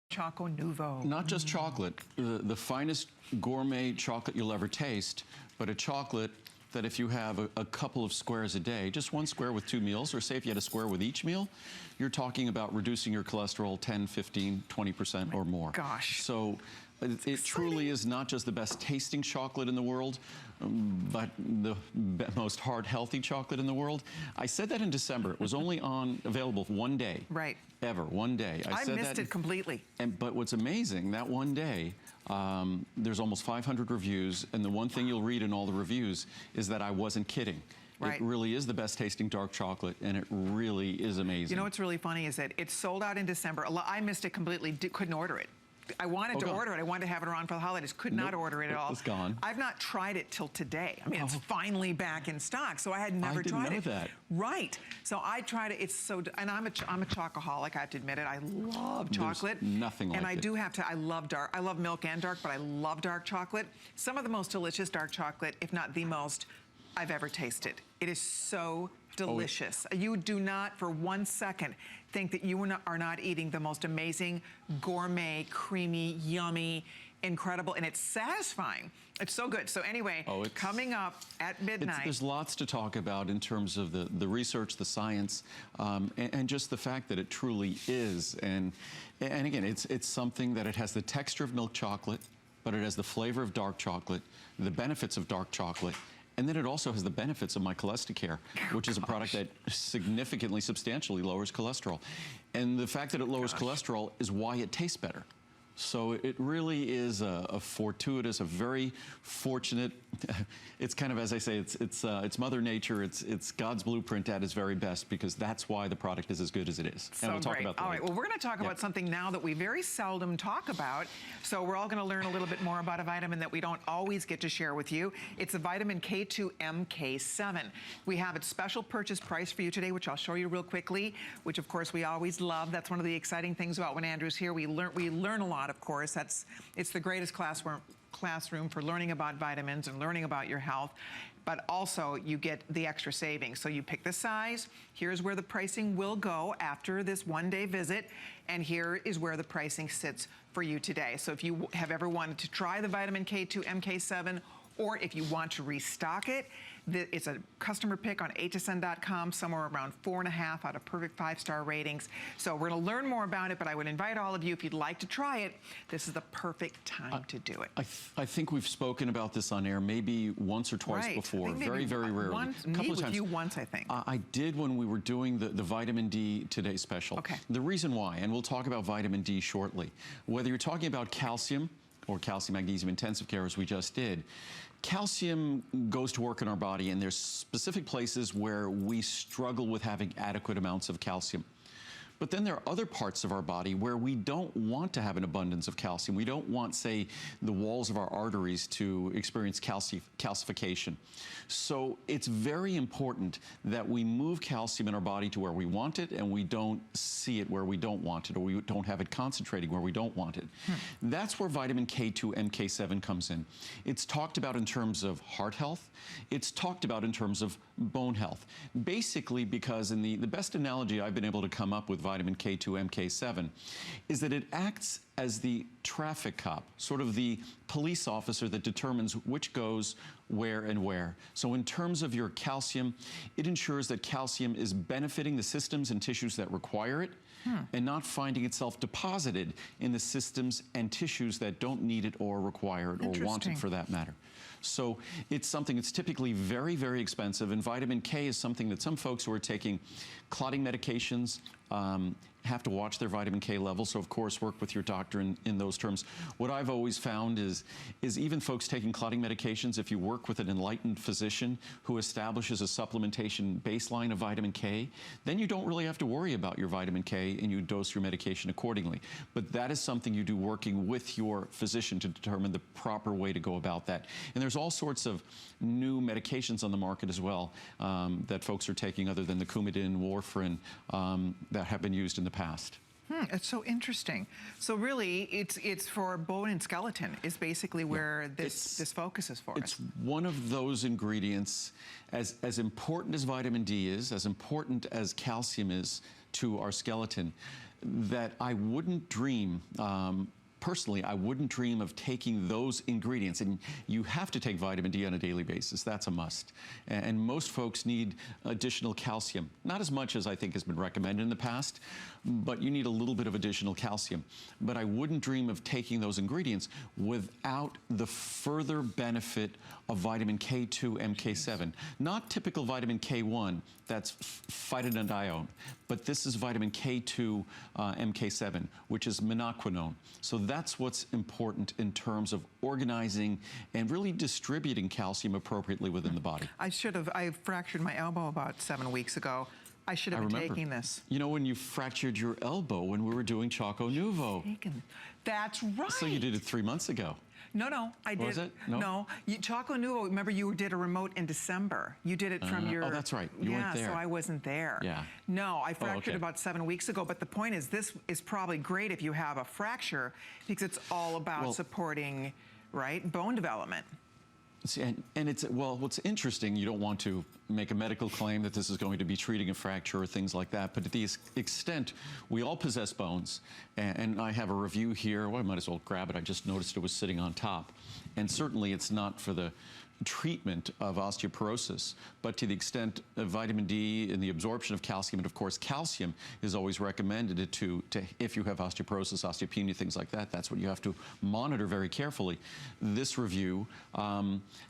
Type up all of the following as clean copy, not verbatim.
Choco Nouveau. Not just chocolate, the finest gourmet chocolate you'll ever taste, but a chocolate that if you have a couple of squares a day, just one square with 2 meals, or say if you had a square with each meal, you're talking about reducing your cholesterol 10, 15, 20% or more. Gosh. So it truly is not just the best tasting chocolate in the world, but the most heart healthy chocolate in the world. I said that in December. It was only available one day. Right. Ever, one day. I missed it completely. But what's amazing, that one day, there's almost 500 reviews, and the one thing you'll read in all the reviews is that I wasn't kidding. Right. It really is the best tasting dark chocolate, and it really is amazing. You know what's really funny is that it sold out in December. I missed it completely, couldn't order it. I wanted to order it. I wanted to have it around for the holidays. Could not order it at all. It's gone. I've not tried it till today. I mean, it's finally back in stock, so I had never tried it. I didn't know that. Right. So I tried it. It's so, and I'm a chocoholic. I have to admit it. I love chocolate. There's nothing like it. And I do have to. I love milk and dark, but I love dark chocolate. Some of the most delicious dark chocolate, if not the most, I've ever tasted. It is so delicious. You do not for 1 second think that you are not eating the most amazing, gourmet, creamy, yummy, incredible, and it's satisfying. It's so good. So anyway, coming up at midnight. There's lots to talk about in terms of the research, the science, and just the fact that it truly is. And again, it's something that it has the texture of milk chocolate, but it has the flavor of dark chocolate, the benefits of dark chocolate. And then it also has the benefits of my Cholestericare, which is a product that significantly, substantially lowers cholesterol. And the fact that it lowers cholesterol is why it tastes better. So it really is a fortuitous, a very fortunate, it's kind of, as I say, it's Mother Nature, it's God's blueprint at its very best, because that's why the product is as good as it is. So and we'll talk about that. All right, well, we're gonna talk about something now that we very seldom talk about. So we're all gonna learn a little bit more about a vitamin that we don't always get to share with you. It's a vitamin K2 MK7. We have its special purchase price for you today, which I'll show you real quickly, which of course we always love. That's one of the exciting things about when Andrew's here. We learn a lot, of course. It's the greatest classroom for learning about vitamins and learning about your health, but also you get the extra savings. So you pick the size, here's where the pricing will go after this one-day visit, and here is where the pricing sits for you today. So if you have ever wanted to try the vitamin K2 MK7, or if you want to restock it, it's a customer pick on hsn.com, somewhere around 4.5 out of perfect 5-star ratings. So we're gonna learn more about it, but I would invite all of you, if you'd like to try it, this is the perfect time to do it. I think we've spoken about this on air maybe once or twice before, very, very rarely. A couple of times. You once, I think. I did when we were doing the Vitamin D Today special. Okay. The reason why, and we'll talk about vitamin D shortly, whether you're talking about calcium or calcium magnesium intensive care as we just did, calcium goes to work in our body, and there's specific places where we struggle with having adequate amounts of calcium. But then there are other parts of our body where we don't want to have an abundance of calcium. We don't want, say, the walls of our arteries to experience calcification. So it's very important that we move calcium in our body to where we want it, and we don't see it where we don't want it, or we don't have it concentrating where we don't want it. That's where vitamin K2 MK7 comes in. It's talked about in terms of heart health. It's talked about in terms of bone health. Basically because in the best analogy I've been able to come up with vitamin K2 MK7 is that it acts as the traffic cop, sort of the police officer that determines which goes where and where. So in terms of your calcium, it ensures that calcium is benefiting the systems and tissues that require it, and not finding itself deposited in the systems and tissues that don't need it or require it or want it for that matter. So it's something that's typically very, very expensive, and vitamin K is something that some folks who are taking clotting medications have to watch their vitamin K levels, so of course work with your doctor in those terms. What I've always found is even folks taking clotting medications, if you work with an enlightened physician who establishes a supplementation baseline of vitamin K, then you don't really have to worry about your vitamin K, and you dose your medication accordingly. But that is something you do working with your physician to determine the proper way to go about that. And there's all sorts of new medications on the market as well that folks are taking other than the Coumadin, warfarin that have been used in the past. It's so interesting. So really, it's for bone and skeleton is basically where this focuses for us. It's one of those ingredients, as important as vitamin D is, as important as calcium is to our skeleton. that I wouldn't dream, personally, I wouldn't dream of taking those ingredients. And you have to take vitamin D on a daily basis. That's a must. And most folks need additional calcium. Not as much as I think has been recommended in the past, but you need a little bit of additional calcium. But I wouldn't dream of taking those ingredients without the further benefit of vitamin K2, MK7. Not typical vitamin K1, that's phytonadione, but this is vitamin K2, MK7, which is minoquinone. So that's what's important in terms of organizing and really distributing calcium appropriately within the body. I fractured my elbow about 7 weeks ago. I should have been taking this. You know, when you fractured your elbow when we were doing Choco Nuvo. That's right. So you did it 3 months ago. No, I did. Was it? No. Choco Nuvo, remember you did a remote in December. You did it from your... Oh, that's right. You weren't there. Yeah, so I wasn't there. Yeah. No, I fractured about 7 weeks ago, but the point is this is probably great if you have a fracture because it's all about supporting, right, bone development. See, and it's, well, what's interesting, you don't want to make a medical claim that this is going to be treating a fracture or things like that, but to the extent we all possess bones, and I have a review here, well, I might as well grab it, I just noticed it was sitting on top, and certainly it's not for the treatment of osteoporosis, but to the extent of vitamin D and the absorption of calcium, and of course calcium is always recommended to if you have osteoporosis, osteopenia, things like that, that's what you have to monitor very carefully. This review,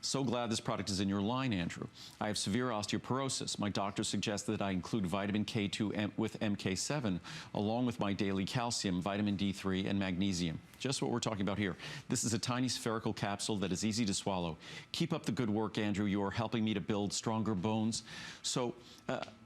so glad this product is in your line, Andrew. I have severe osteoporosis. My doctor suggested that I include vitamin K2 with MK7 along with my daily calcium, vitamin D3, and magnesium. Just what we're talking about here. This is a tiny spherical capsule that is easy to swallow. Keep up the good work, Andrew. You are helping me to build stronger bones. So,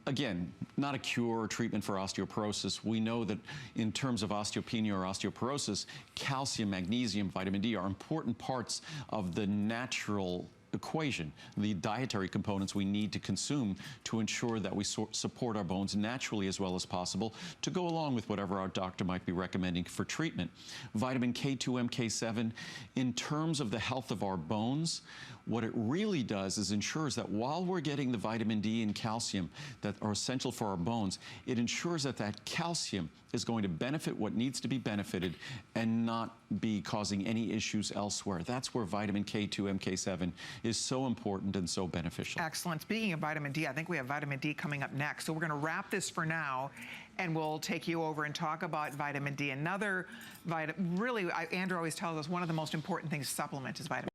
again, not a cure or treatment for osteoporosis. We know that in terms of osteopenia or osteoporosis, calcium, magnesium, vitamin D are important parts of the natural equation, the dietary components we need to consume to ensure that we support our bones naturally as well as possible to go along with whatever our doctor might be recommending for treatment. Vitamin K2, MK7, in terms of the health of our bones, what it really does is ensures that while we're getting the vitamin D and calcium that are essential for our bones, it ensures that that calcium is going to benefit what needs to be benefited and not be causing any issues elsewhere. That's where vitamin K2, MK7 is so important and so beneficial. Excellent. Speaking of vitamin D, I think we have vitamin D coming up next. So we're going to wrap this for now, and we'll take you over and talk about vitamin D. Another vitamin, really, Andrew always tells us one of the most important things to supplement is vitamin D.